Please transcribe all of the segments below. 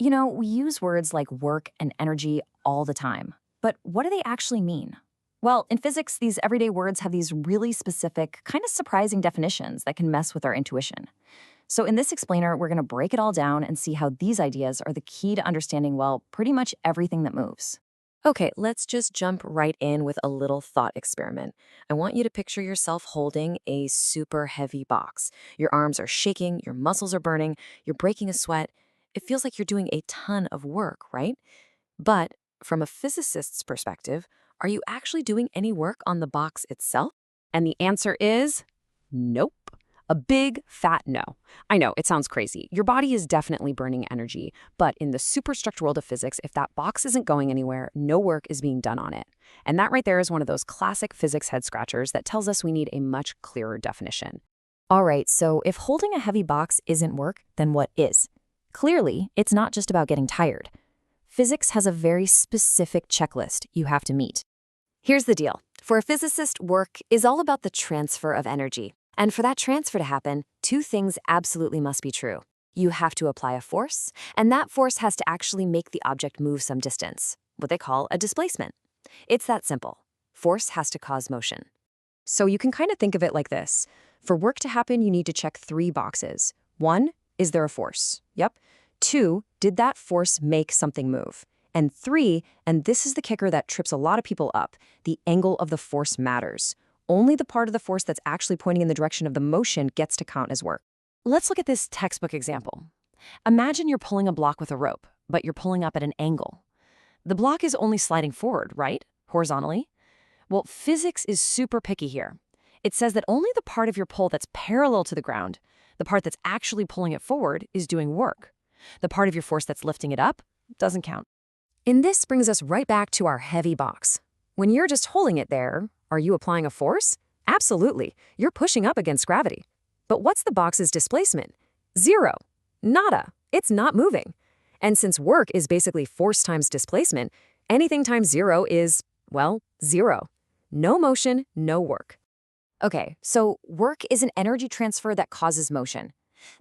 You know, we use words like work and energy all the time, but what do they actually mean? Well, in physics, these everyday words have these really specific, kind of surprising definitions that can mess with our intuition. So in this explainer, we're going to break it all down and see how these ideas are the key to understanding, well, pretty much everything that moves. Okay, let's just jump right in with a little thought experiment. I want you to picture yourself holding a super heavy box. Your arms are shaking, your muscles are burning, you're breaking a sweat. It feels like you're doing a ton of work, right? But from a physicist's perspective, are you actually doing any work on the box itself? And the answer is nope. A big, fat no. I know, it sounds crazy. Your body is definitely burning energy, but in the superstruct world of physics, if that box isn't going anywhere, no work is being done on it. And that right there is one of those classic physics head scratchers that tells us we need a much clearer definition. All right, so if holding a heavy box isn't work, then what is? Clearly, it's not just about getting tired. Physics has a very specific checklist you have to meet. Here's the deal. For a physicist, work is all about the transfer of energy. And for that transfer to happen, two things absolutely must be true. You have to apply a force, and that force has to actually make the object move some distance, what they call a displacement. It's that simple. Force has to cause motion. So you can kind of think of it like this. For work to happen, you need to check 3 boxes. 1, is there a force? Yep. 2, did that force make something move? And 3, and this is the kicker that trips a lot of people up, the angle of the force matters. Only the part of the force that's actually pointing in the direction of the motion gets to count as work. Let's look at this textbook example. Imagine you're pulling a block with a rope, but you're pulling up at an angle. The block is only sliding forward, right? Horizontally? Well, physics is super picky here. It says that only the part of your pull that's parallel to the ground, the part that's actually pulling it forward, is doing work. The part of your force that's lifting it up doesn't count. And this brings us right back to our heavy box. When you're just holding it there, are you applying a force? Absolutely. You're pushing up against gravity. But what's the box's displacement? 0. Nada. It's not moving. And since work is basically force times displacement, anything times 0 is, well, 0. No motion, no work. Okay, so work is an energy transfer that causes motion.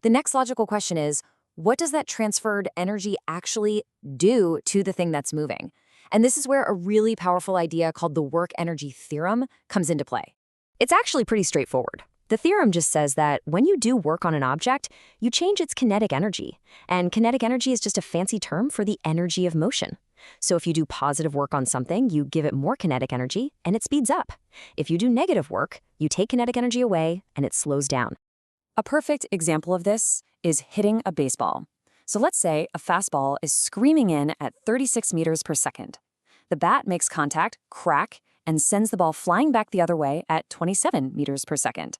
The next logical question is, what does that transferred energy actually do to the thing that's moving? And this is where a really powerful idea called the work-energy theorem comes into play. It's actually pretty straightforward. The theorem just says that when you do work on an object, you change its kinetic energy. And kinetic energy is just a fancy term for the energy of motion. So if you do positive work on something, you give it more kinetic energy, and it speeds up. If you do negative work, you take kinetic energy away, and it slows down. A perfect example of this is hitting a baseball. So let's say a fastball is screaming in at 36 meters per second. The bat makes contact, crack, and sends the ball flying back the other way at 27 meters per second.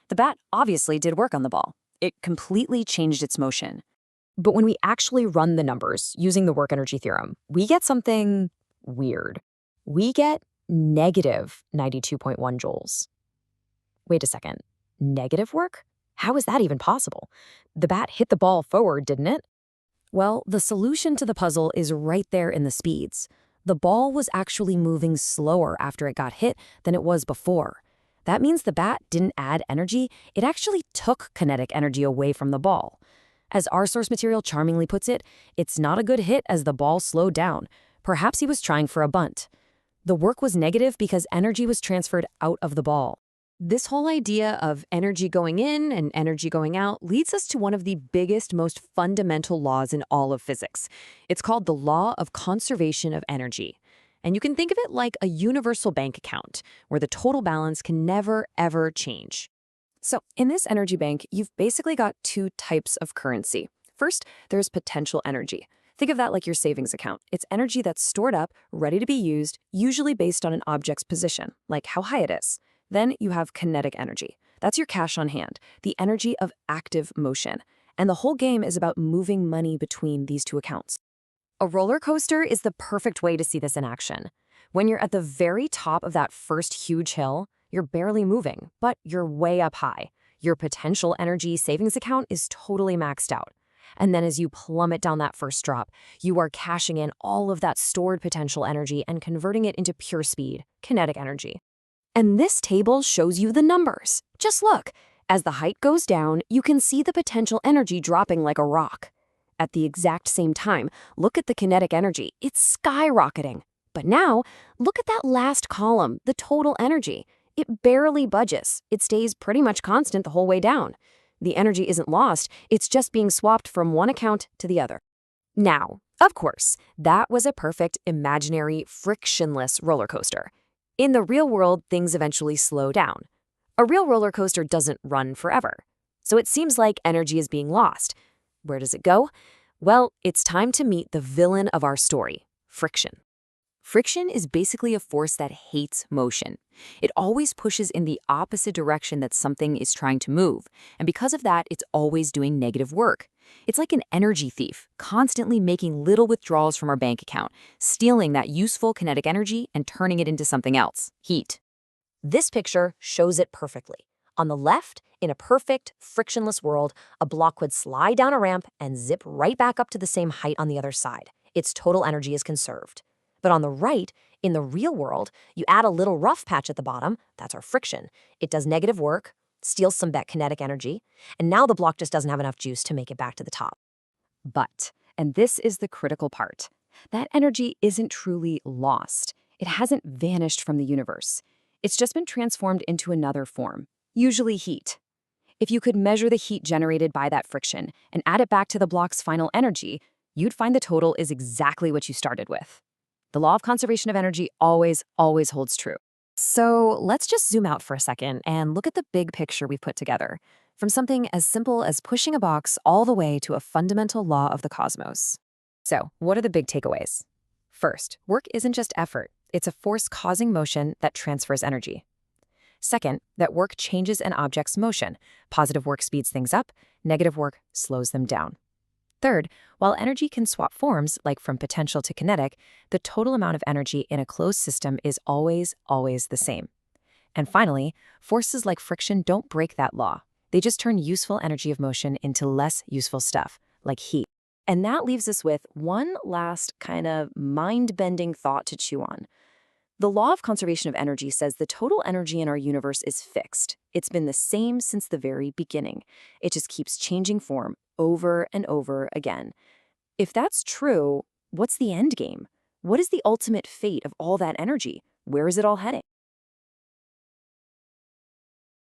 The bat obviously did work on the ball. It completely changed its motion. But when we actually run the numbers using the work-energy theorem, we get something weird. We get negative 92.1 joules. Wait a second. Negative work? How is that even possible? The bat hit the ball forward, didn't it? Well, the solution to the puzzle is right there in the speeds. The ball was actually moving slower after it got hit than it was before. That means the bat didn't add energy, it actually took kinetic energy away from the ball. As our source material charmingly puts it, it's not a good hit as the ball slowed down. Perhaps he was trying for a bunt. The work was negative because energy was transferred out of the ball. This whole idea of energy going in and energy going out leads us to one of the biggest, most fundamental laws in all of physics. It's called the law of conservation of energy. And you can think of it like a universal bank account, where the total balance can never, ever change. So in this energy bank, you've basically got 2 types of currency. First, there's potential energy. Think of that like your savings account. It's energy that's stored up, ready to be used, usually based on an object's position, like how high it is. Then you have kinetic energy. That's your cash on hand, the energy of active motion. And the whole game is about moving money between these 2 accounts. A roller coaster is the perfect way to see this in action. When you're at the very top of that first huge hill, you're barely moving, but you're way up high. Your potential energy savings account is totally maxed out. And then as you plummet down that first drop, you are cashing in all of that stored potential energy and converting it into pure speed, kinetic energy. And this table shows you the numbers. Just look. As the height goes down, you can see the potential energy dropping like a rock. at the exact same time. Look at the kinetic energy. It's skyrocketing. But now, look at that last column, the total energy. It barely budges. It stays pretty much constant the whole way down. The energy isn't lost, it's just being swapped from one account to the other. Now, of course, that was a perfect, imaginary, frictionless roller coaster. In the real world, things eventually slow down. A real roller coaster doesn't run forever. So it seems like energy is being lost. Where does it go? Well, it's time to meet the villain of our story, friction. Friction is basically a force that hates motion. It always pushes in the opposite direction that something is trying to move, and because of that, it's always doing negative work. It's like an energy thief, constantly making little withdrawals from our bank account, stealing that useful kinetic energy and turning it into something else, heat. This picture shows it perfectly. On the left, in a perfect, frictionless world, a block would slide down a ramp and zip right back up to the same height on the other side. Its total energy is conserved. But on the right, in the real world, you add a little rough patch at the bottom, that's our friction. It does negative work, steals some that kinetic energy, and now the block just doesn't have enough juice to make it back to the top. But, and this is the critical part, that energy isn't truly lost. It hasn't vanished from the universe. It's just been transformed into another form, usually heat. If you could measure the heat generated by that friction and add it back to the block's final energy, you'd find the total is exactly what you started with. The law of conservation of energy always holds true. So let's just zoom out for a second and look at the big picture we've put together, from something as simple as pushing a box all the way to a fundamental law of the cosmos. So, what are the big takeaways? First, work isn't just effort. It's a force causing motion that transfers energy. Second, that work changes an object's motion. Positive work speeds things up, negative work slows them down. Third, while energy can swap forms, like from potential to kinetic, the total amount of energy in a closed system is always the same. And finally, forces like friction don't break that law. They just turn useful energy of motion into less useful stuff, like heat. And that leaves us with one last kind of mind-bending thought to chew on. The law of conservation of energy says the total energy in our universe is fixed. It's been the same since the very beginning. It just keeps changing form over and over again. If that's true, what's the end game? What is the ultimate fate of all that energy? Where is it all heading?